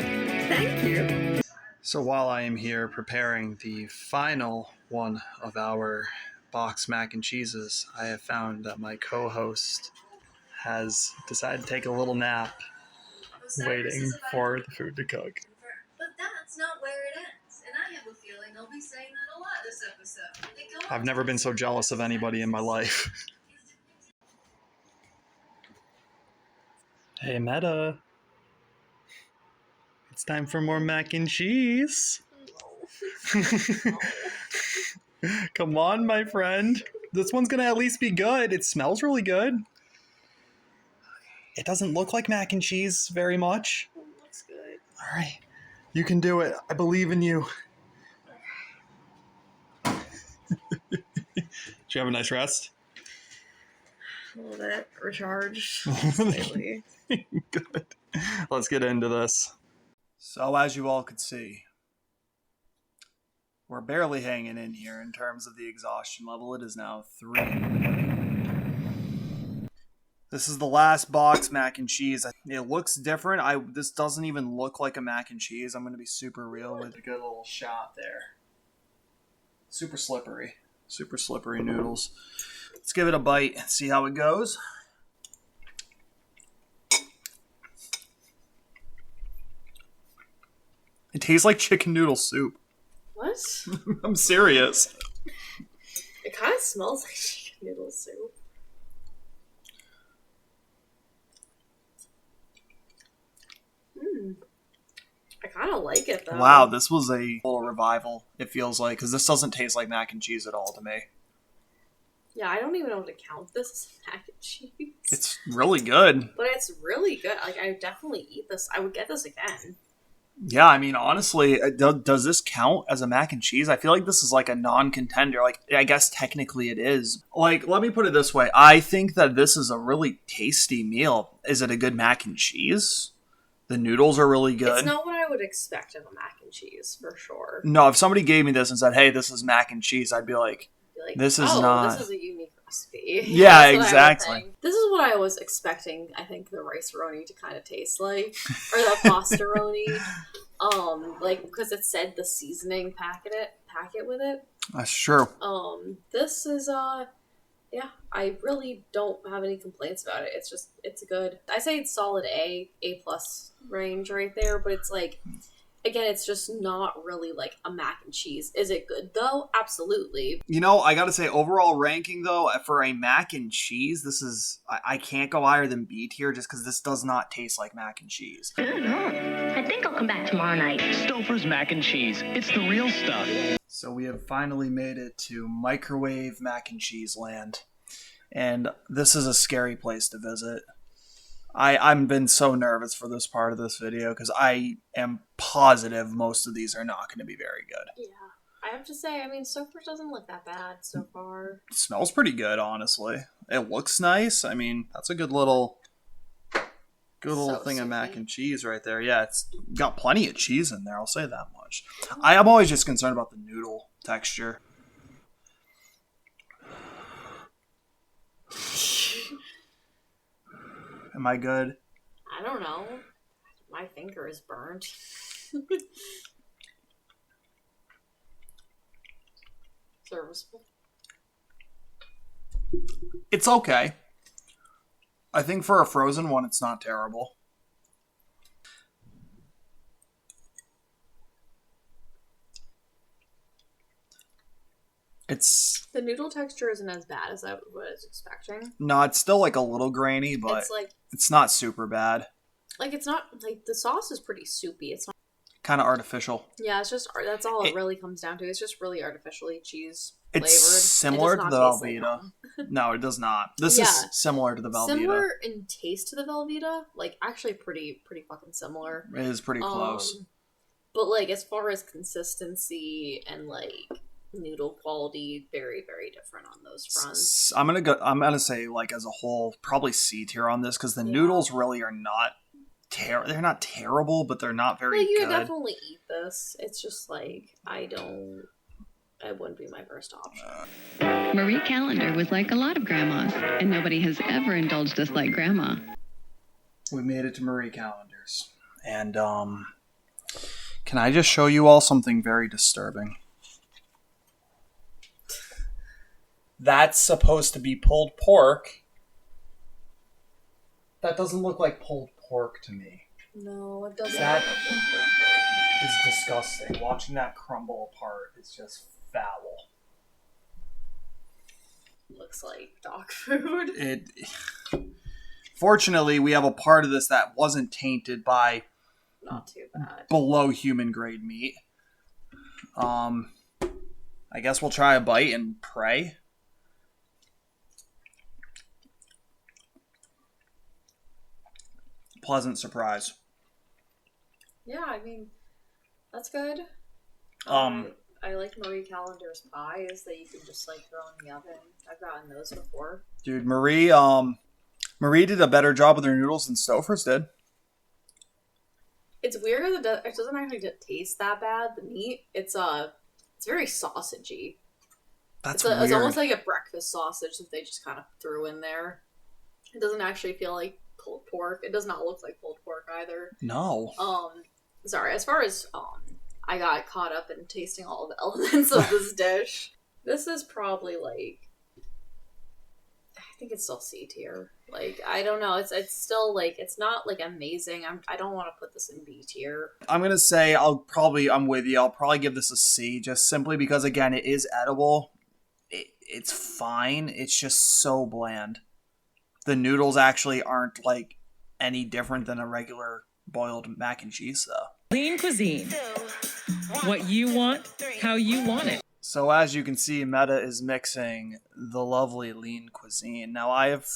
Thank you. So while I am here preparing the final one of our box mac and cheeses, I have found that my co-host has decided to take a little nap, waiting for the food to cook. But that's not where it ends, and I have a feeling they'll be saying that a lot this episode. I've never been so jealous of anybody in my life. Hey, Meta. It's time for more mac and cheese. Come on, my friend. This one's gonna at least be good. It smells really good. It doesn't look like mac and cheese very much. It looks good. All right. You can do it. I believe in you. Did you have a nice rest? A little bit recharged. Good. Let's get into this. So as you all could see, we're barely hanging in here in terms of the exhaustion level. It is now 3 in the morning. This is the last box mac and cheese. It looks different. This doesn't even look like a mac and cheese. I'm going to be super real with a good little shot there. Super slippery. Super slippery noodles. Let's give it a bite and see how it goes. It tastes like chicken noodle soup. What? I'm serious. It kind of smells like chicken noodle soup. I kind of like it though. Wow, this was a little revival, it feels like, because this doesn't taste like mac and cheese at all to me. Yeah, I don't even know how to count this as mac and cheese. It's really good. But it's really good. Like, I would definitely eat this. I would get this again. Yeah, I mean, honestly, does this count as a mac and cheese? I feel like this is like a non-contender. Like, I guess technically it is. Like, let me put it this way. I think that this is a really tasty meal. Is it a good mac and cheese? The noodles are really good. It's not what I would expect of a mac and cheese, for sure. No, if somebody gave me this and said, hey, this is mac and cheese, I'd be like this is not... this is a unique recipe. Yeah, exactly. This is what I was expecting, I think, the rice-roni to kind of taste like. Or the pasta-roni. Like, because it said the seasoning packet with it. That's true. This is, yeah, I really don't have any complaints about it. It's just, it's good. I say it's solid A+ range right there, but it's like, again, it's just not really like a mac and cheese. Is it good though? Absolutely. You know, I gotta say, overall ranking though, for a mac and cheese, this is, I can't go higher than B tier just because this does not taste like mac and cheese. I think I'll come back tomorrow night. Stouffer's mac and cheese. It's the real stuff. So we have finally made it to microwave mac and cheese land. And this is a scary place to visit. I've been so nervous for this part of this video because I am positive most of these are not going to be very good. Yeah. I have to say, I mean, so far doesn't look that bad so far. It smells pretty good, honestly. It looks nice. I mean, that's a good little thing of mac and cheese right there. Yeah, it's got plenty of cheese in there, I'll say that much. I am always just concerned about the noodle texture. Am I good? I don't know. My finger is burnt. Serviceable. It's okay. I think for a frozen one, it's not terrible. The noodle texture isn't as bad as I was expecting. No, it's still like a little grainy, but it's not super bad. Like, it's not, like, the sauce is pretty soupy. It's not. kind of artificial. Yeah, it's just that's all it really comes down to. It's just really artificially cheese flavored. It's similar to the Velveeta. No, it does not. This is similar to the Velveeta. Similar in taste to the Velveeta, like actually pretty fucking similar. It is pretty close. But like as far as consistency and like noodle quality, very very different on those fronts. I'm gonna say like as a whole, probably C tier on this because the noodles really are not. They're not terrible, but they're not very good. You could definitely eat this. It's just like it wouldn't be my first option. Marie Callender was like a lot of grandmas, and nobody has ever indulged us like Grandma. We made it to Marie Callender's. And, can I just show you all something very disturbing? That's supposed to be pulled pork. That doesn't look like pulled pork to me. No, it doesn't. That is disgusting. Watching that crumble apart is just foul. Looks like dog food. Fortunately, we have a part of this that wasn't tainted by not too bad below human grade meat. I guess we'll try a bite and pray. Pleasant surprise. Yeah, I mean, that's good. I like Marie Callender's pies that you can just like throw in the oven. I've gotten those before. Dude, Marie did a better job with her noodles than Stouffer's did. It's weird that it doesn't actually taste that bad. The meat, it's very sausagey. That's weird. It's almost like a breakfast sausage that they just kind of threw in there. It doesn't actually feel like pulled pork. It does not look like pulled pork either. No. Sorry. As far as I got caught up in tasting all the elements of this dish. This is probably like, I think it's still C tier. Like, I don't know. It's still like, it's not like amazing. I don't want to put this in B tier. I'm gonna say I'm with you. I'll probably give this a C, just simply because again it is edible. It's fine. It's just so bland. The noodles actually aren't like any different than a regular boiled mac and cheese though. Lean cuisine. What you want, how you want it. So as you can see, Meta is mixing the lovely lean cuisine. Now I have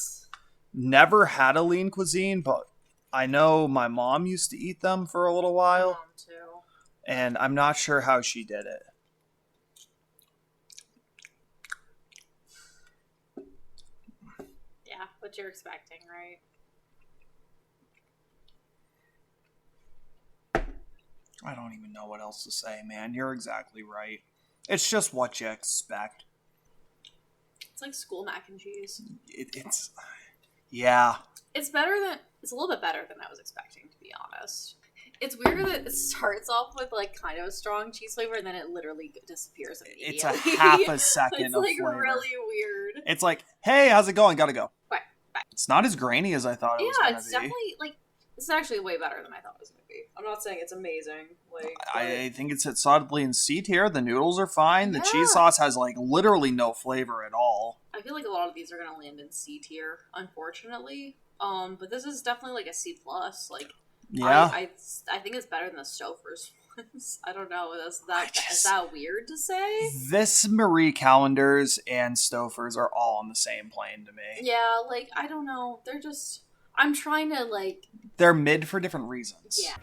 never had a lean cuisine, but I know my mom used to eat them for a little while. Mom too. And I'm not sure how she did it. Yeah, what you're expecting, right? I don't even know what else to say, man. You're exactly right. It's just what you expect. It's like school mac and cheese. It's yeah. It's a little bit better than I was expecting, to be honest. It's weird that it starts off with like kind of a strong cheese flavor and then it literally disappears immediately. It's a half a second it's of like flavor. Really weird. It's like, hey, how's it going? Gotta go. Bye. It's not as grainy as I thought it was gonna be. Yeah, it's definitely like it's actually way better than I thought it was gonna be. I'm not saying it's amazing. Like I think it's solidly in C tier. The noodles are fine. The cheese sauce has like literally no flavor at all. I feel like a lot of these are gonna land in C tier, unfortunately. But this is definitely like a C plus. Like, yeah, I think it's better than the Stouffer's ones. I don't know. Is that weird to say? This Marie Callender's and Stouffer's are all on the same plane to me. Yeah, like I don't know. They're just. I'm trying to like. They're mid for different reasons. Yeah.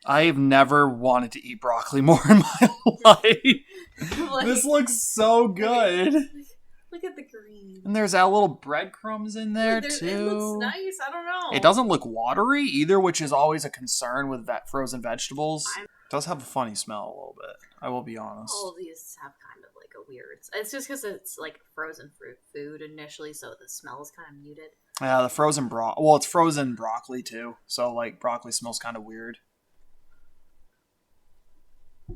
I've never wanted to eat broccoli more in my life. Like, this looks so good. Look at the green. And there's that little breadcrumbs in there too. It looks nice. I don't know. It doesn't look watery either, which is always a concern with that frozen vegetables. It does have a funny smell a little bit. I will be honest. All of these have kind of like a weird. It's just because it's like frozen fruit food initially, so the smell is kind of muted. Yeah, the frozen well, it's frozen broccoli too, so like broccoli smells kind of weird.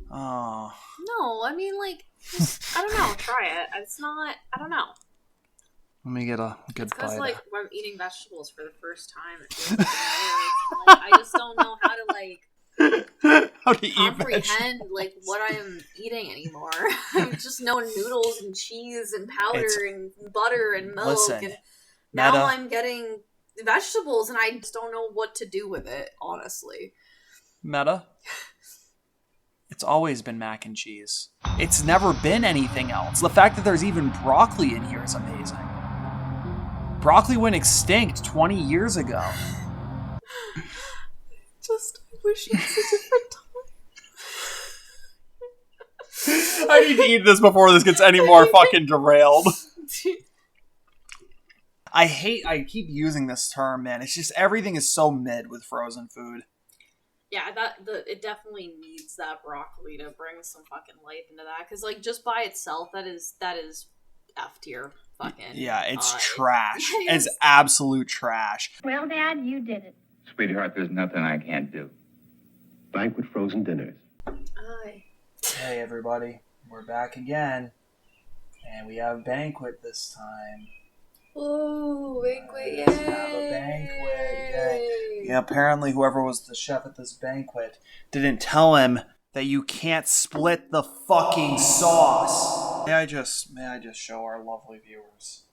Oh. No, I mean like, just, I don't know. Try it. It's not. I don't know. Let me get a good bite. Because like I'm eating vegetables for the first time. It feels like like, I just don't know how to like comprehend like what I am eating anymore. I just know noodles and cheese and powder and butter and milk. Listen, and now I'm getting vegetables, and I just don't know what to do with it, honestly. Meta? It's always been mac and cheese. It's never been anything else. The fact that there's even broccoli in here is amazing. Broccoli went extinct 20 years ago. Just wish it was a different time. I need to eat this before this gets any more fucking derailed. I keep using this term, man. It's just everything is so mid with frozen food. Yeah, it definitely needs that broccoli to bring some fucking life into that. Because, like, just by itself, that is F tier fucking. Yeah, it's trash. It's absolute trash. Well, Dad, you did it. Sweetheart, there's nothing I can't do. Banquet frozen dinners. Aye. Hey, everybody. We're back again. And we have banquet this time. Ooh, banquet, yay! Let's have a banquet, yay. Yeah, apparently whoever was the chef at this banquet didn't tell him that you can't split the fucking sauce. May I just show our lovely viewers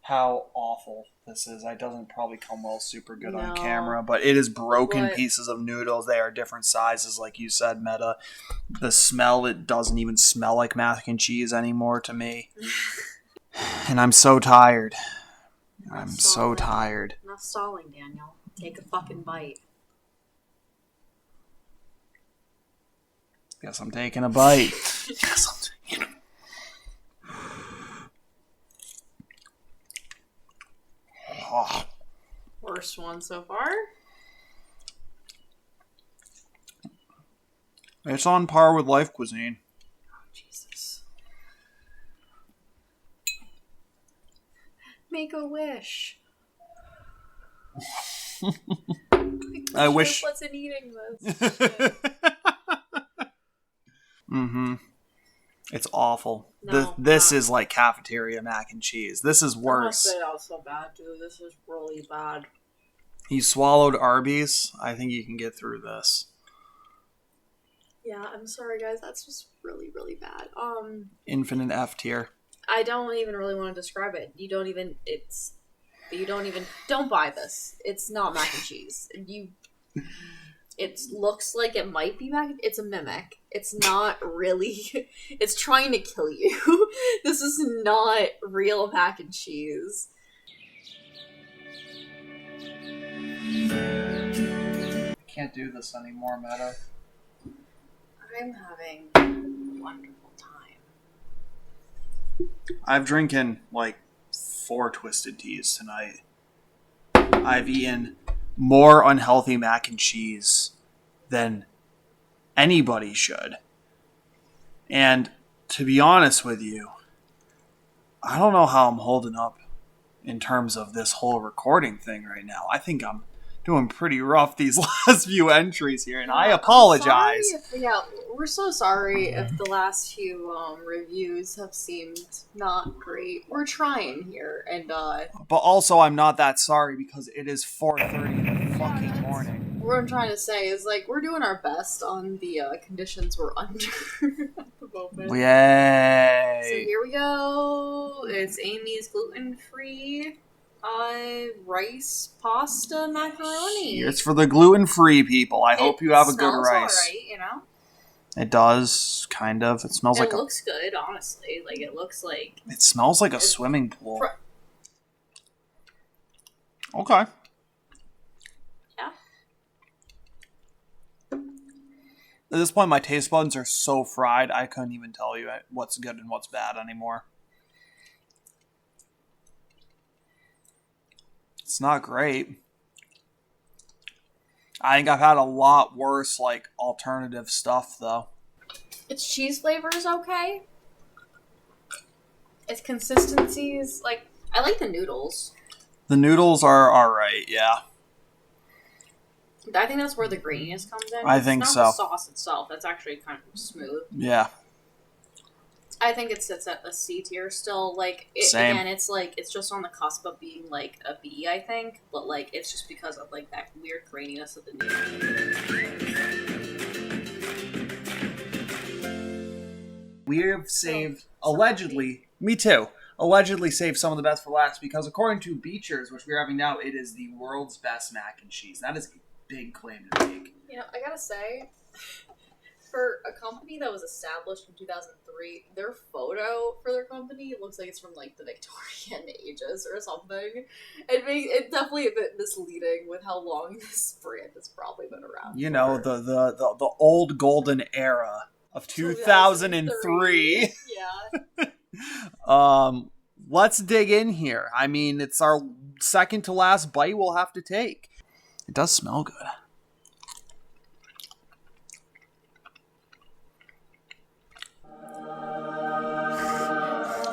how awful this is. It doesn't probably come well super good on camera, but it is broken pieces of noodles. They are different sizes, like you said, Meta. The smell, it doesn't even smell like mac and cheese anymore to me. And I'm so tired. I'm so tired. Not stalling, Daniel. Take a fucking bite. Guess I'm taking a bite. Guess I'm taking a... Oh. Worst one so far? It's on par with Life Cuisine. Oh, Jesus. Make a wish. I wish. I wasn't eating this. Mm-hmm. It's awful. No, this is like cafeteria mac and cheese. This is worse. I must say so bad, dude. This is really bad. He swallowed Arby's. I think you can get through this. Yeah, I'm sorry, guys. That's just really, really bad. Infinite F tier. I don't even really want to describe it. Don't buy this. It's not mac and cheese. It looks like it might be it's a mimic. It's not really, it's trying to kill you. This is not real mac and cheese. Can't do this anymore, Meta. I'm having a wonderful time. I've drinking like 4 twisted teas tonight. I've eaten more unhealthy mac and cheese than anybody should. And to be honest with you, I don't know how I'm holding up in terms of this whole recording thing right now. I think I'm doing pretty rough these last few entries here, and I apologize. We're so sorry if the last few reviews have seemed not great. We're trying here, and but also I'm not that sorry because it is 4:30 in the fucking morning. What I'm trying to say is, like, we're doing our best on the conditions we're under at the moment. Yay! So here we go. It's Amy's gluten-free rice pasta macaroni. It's for the gluten-free people. I hope you have a good rice. Alright, you know? It does, kind of. It smells like it looks good, honestly. Like, it looks like... It smells like a swimming pool. Okay. Yeah. At this point, my taste buds are so fried, I couldn't even tell you what's good and what's bad anymore. It's not great. I think I've had a lot worse, like, alternative stuff, though. Its cheese flavor is okay. Its consistency is, like... I like the noodles. The noodles are alright, yeah. I think that's where the graininess comes in. I think so. It's not the sauce itself. That's actually kind of smooth. Yeah. I think it sits at the C tier still. Like, Same. Again, it's like, it's just on the cusp of being, like, a B, I think. But, like, it's just because of, like, that weird graininess of the noodle. We have saved, allegedly, me too. allegedly saved some of the best for last because according to Beecher's, which we're having now, it is the world's best mac and cheese. That is a big claim to make. You know, I gotta say, for a company that was established in 2003, their photo for their company looks like it's from like the Victorian ages or something. It's definitely a bit misleading with how long this brand has probably been around. You know, the old golden era of 2003. Yeah. Let's dig in here. I mean, it's our second to last bite we'll have to take. It does smell good.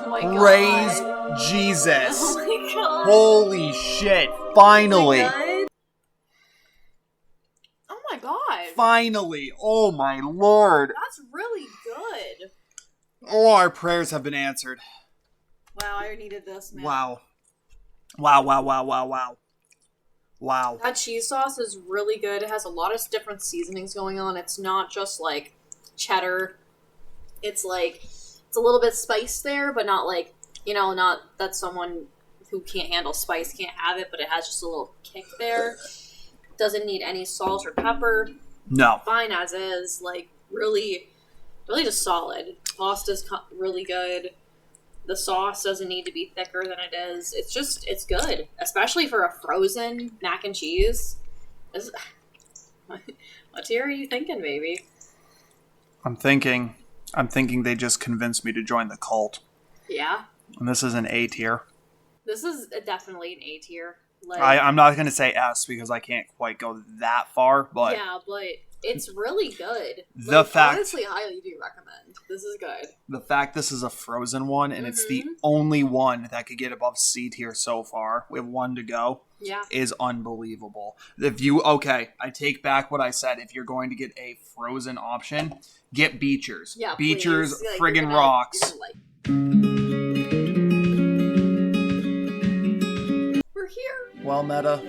Oh my God. Praise Jesus. Oh my God. Holy shit. Finally. Oh my God. Finally. Oh my Lord. That's really good. Oh, our prayers have been answered. Wow, I needed this, man. Wow. Wow. That cheese sauce is really good. It has a lot of different seasonings going on. It's not just like cheddar. It's like, it's a little bit spice there, but not like, you know, not that someone who can't handle spice can't have it, but it has just a little kick there. Doesn't need any salt or pepper. No. Fine as is. Like, really just solid. Pasta's really good. The sauce doesn't need to be thicker than it is. It's good. Especially for a frozen mac and cheese. What tier are you thinking, baby? I'm thinking they just convinced me to join the cult. Yeah. And this is an A tier. This is definitely an A tier. Like, I'm not going to say S because I can't quite go that far, but... Yeah, but it's really good. The fact... Honestly, highly do recommend. This is good. The fact this is a frozen one, and it's the only one that could get above C tier so far, we have one to go, is unbelievable. I take back what I said. If you're going to get a frozen option, get Beecher's. Yeah, Beecher's please. friggin' rocks. We're here. Well, Meta,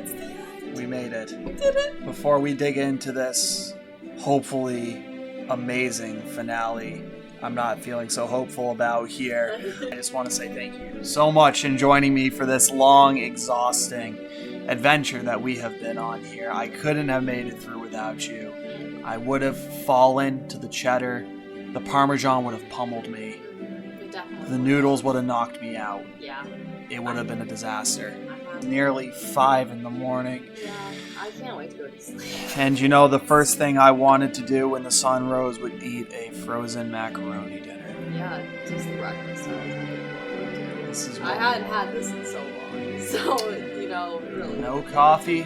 we made it. We did it. Before we dig into this, hopefully amazing finale I'm not feeling so hopeful about here, I just want to say thank you so much in joining me for this long, exhausting adventure that we have been on here. I couldn't have made it through without you. I would have fallen to the cheddar. The Parmesan would have pummeled me. The noodles would have knocked me out. Yeah. It would have been a disaster. Nearly 5 in the morning. Yeah, I can't wait to go to sleep. And you know, the first thing I wanted to do when the sun rose would eat a frozen macaroni dinner. Yeah, just the breakfast. This is I hadn't had this in so long. So, you know, really. No coffee,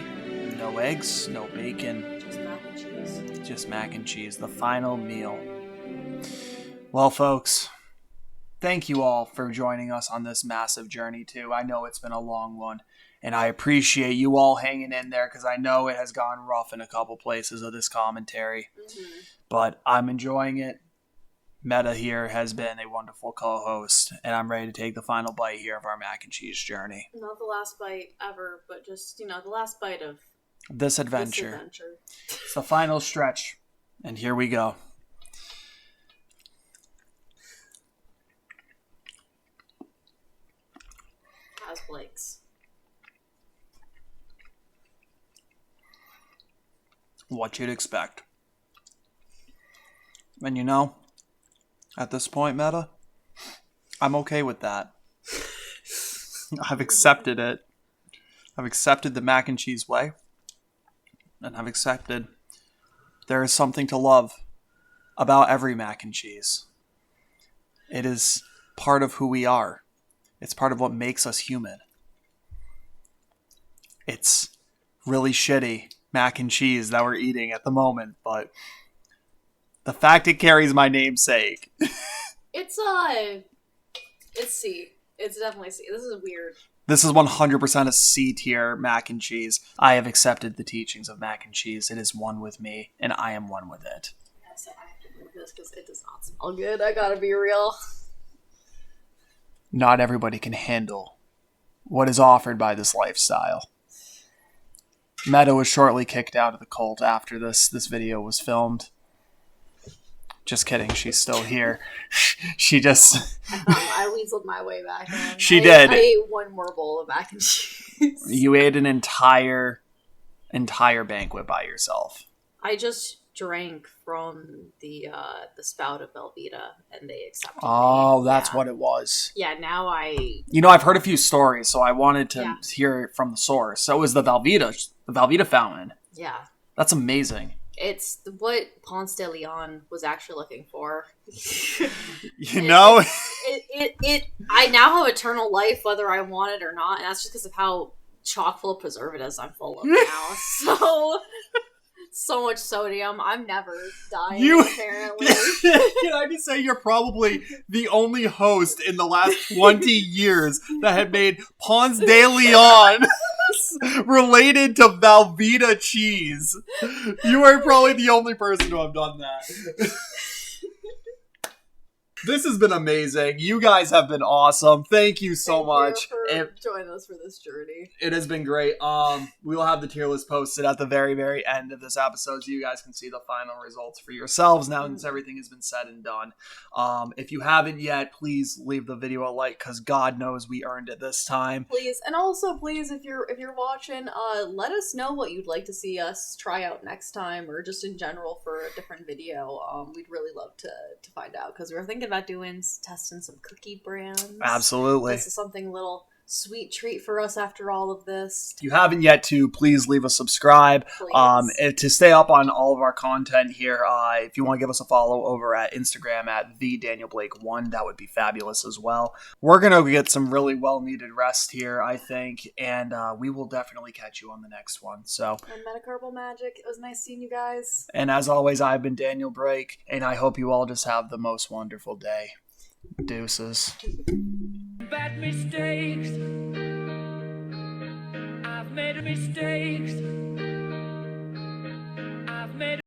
no eggs, no bacon. Just mac and cheese. Just mac and cheese. The final meal. Well, folks, thank you all for joining us on this massive journey, too. I know it's been a long one. And I appreciate you all hanging in there because I know it has gone rough in a couple places of this commentary. But I'm enjoying it. Meta here has been a wonderful co-host, and I'm ready to take the final bite here of our mac and cheese journey. Not the last bite ever, but just, you know, the last bite of This adventure. It's the final stretch, and here we go. As Blake's. What you'd expect. And you know, at this point, Meta, I'm okay with that. I've accepted it. I've accepted the mac and cheese way. And I've accepted there is something to love about every mac and cheese. It is part of who we are. It's part of what makes us human. It's really shitty mac and cheese that we're eating at the moment, but the fact it carries my namesake. It's C. It's definitely C. This is weird. This is 100% a C tier mac and cheese. I have accepted the teachings of mac and cheese. It is one with me, and I am one with it. Yes, I have to move this because it does not smell good. I gotta be real. Not everybody can handle what is offered by this lifestyle. Meta was shortly kicked out of the cult after this video was filmed. Just kidding. She's still here. She just... I weaseled my way back in. She did. I ate one more bowl of mac and cheese. You ate an entire banquet by yourself. I just drank from the spout of Velveeta, and they accepted me. Oh, that's what it was. Yeah, now I've heard a few stories, so I wanted to hear it from the source. So it was the Velveeta fountain. Yeah. That's amazing. It's what Ponce de Leon was actually looking for. You know? I now have eternal life whether I want it or not, and that's just because of how chock full of preservatives I'm full of now. So much sodium. I'm never dying, apparently. Can I just say you're probably the only host in the last 20 years that had made Ponce de Leon related to Velveeta cheese. You are probably the only person to have done that. This has been amazing. You guys have been awesome. Thank you so much. Thank you for joining us for this journey. It has been great. We will have the tier list posted at the very, very end of this episode so you guys can see the final results for yourselves now since everything has been said and done. If you haven't yet, please leave the video a like because God knows we earned it this time. Please. And also, please, if you're watching, let us know what you'd like to see us try out next time or just in general for a different video. We'd really love to find out because we're thinking about testing some cookie brands. Absolutely. This is something little sweet treat for us after all of this. If you haven't yet please leave a subscribe. To stay up on all of our content here, if you want to give us a follow over at Instagram at @TheDanielBlake1, that would be fabulous as well. We're going to get some really well-needed rest here, I think, and we will definitely catch you on the next one. So, and Metacarpal Magic, it was nice seeing you guys. And as always, I've been Daniel Blake, and I hope you all just have the most wonderful day. Deuces. Bad mistakes. I've made mistakes. I've made